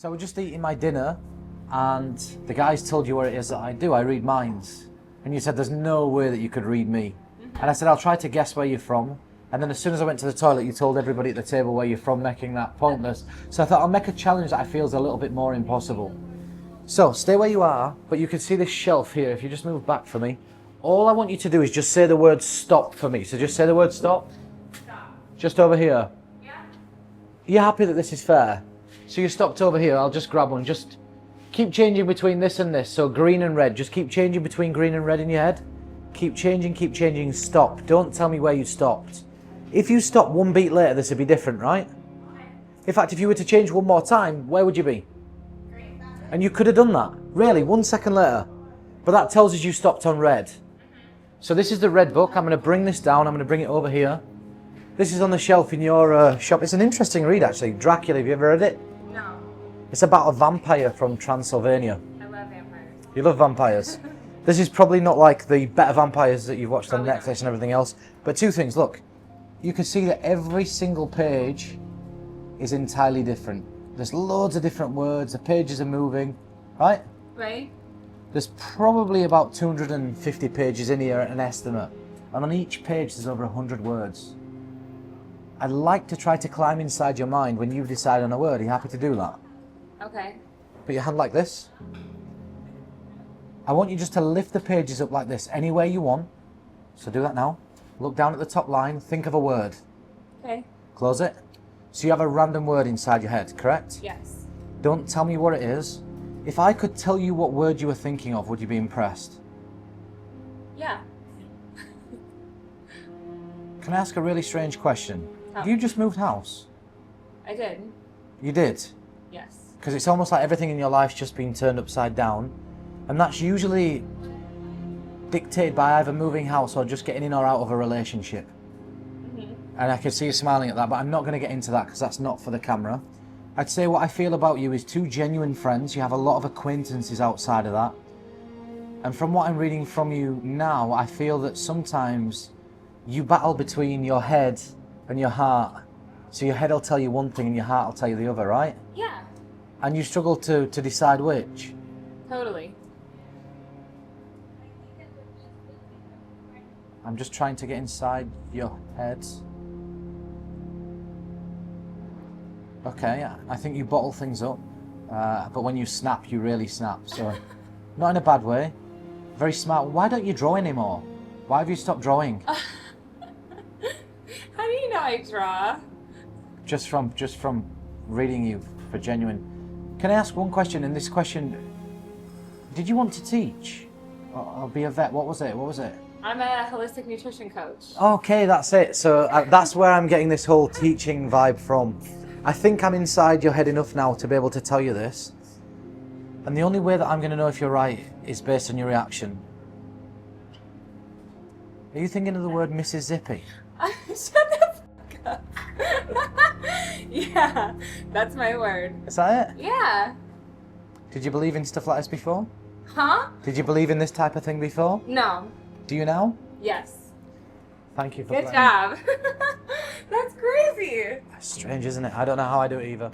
So I was just eating my dinner and the guys told you what it is that I do. I read minds. And you said there's no way that you could read me. And I said, I'll try to guess where you're from. And then as soon as I went to the toilet, you told everybody at the table where you're from, making that pointless. So I thought I'll make a challenge that I feel is a little bit more impossible. So stay where you are, but you can see this shelf here. If you just move back for me. All I want you to do is just say the word stop for me. So just say the word stop. Stop. Just over here. Yeah. Are you happy that this is fair? So you stopped over here, I'll just grab one. Just keep changing between this and this. So green and red. Just keep changing between green and red in your head. Keep changing, stop. Don't tell me where you stopped. If you stopped one beat later, this would be different, right? Okay. In fact, if you were to change one more time, where would you be? Green. And you could have done that, really, 1 second later. But that tells us you stopped on red. So this is the red book. I'm going to bring this down. I'm going to bring it over here. This is on the shelf in your shop. It's an interesting read, actually. Dracula, have you ever read it? No. It's about a vampire from Transylvania. I love vampires. You love vampires. This is probably not like the better vampires that you've watched on Netflix and everything else. But two things, look. You can see that every single page is entirely different. There's loads of different words. The pages are moving, right? Right? There's probably about 250 pages in here at an estimate. And on each page there's over 100 words. I'd like to try to climb inside your mind when you decide on a word. Are you happy to do that? Okay. Put your hand like this. I want you just to lift the pages up like this, anywhere you want. So do that now. Look down at the top line, think of a word. Okay. Close it. So you have a random word inside your head, correct? Yes. Don't tell me what it is. If I could tell you what word you were thinking of, would you be impressed? Yeah. Can I ask a really strange question? Have you just moved house? I did. You did? Yes. Because it's almost like everything in your life's just been turned upside down. And that's usually dictated by either moving house or just getting in or out of a relationship. And I can see you smiling at that, but I'm not going to get into that because that's not for the camera. I'd say what I feel about you is two genuine friends. You have a lot of acquaintances outside of that. And from what I'm reading from you now, I feel that sometimes you battle between your head and your heart. So your head will tell you one thing and your heart will tell you the other, right? Yeah. And you struggle to decide which. Totally. I'm just trying to get inside your head. Okay, I think you bottle things up, but when you snap, you really snap. So, not in a bad way. Very smart. Why don't you draw anymore? Why have you stopped drawing? How do you know I draw? Just from reading you for genuine. Can I ask one question? And this question, did you want to teach or be a vet? What was it? I'm a holistic nutrition coach. Okay, that's it. So that's where I'm getting this whole teaching vibe from. I think I'm inside your head enough now to be able to tell you this. And the only way that I'm going to know if you're right is based on your reaction. Are you thinking of the word Mississippi? Shut the fuck up. Yeah, that's my word. Is that it? Yeah. Did you believe in stuff like this before? Huh? Did you believe in this type of thing before? No. Do you now? Yes. Thank you for Good playing. job. That's crazy. Strange, isn't it? I don't know how I do it either.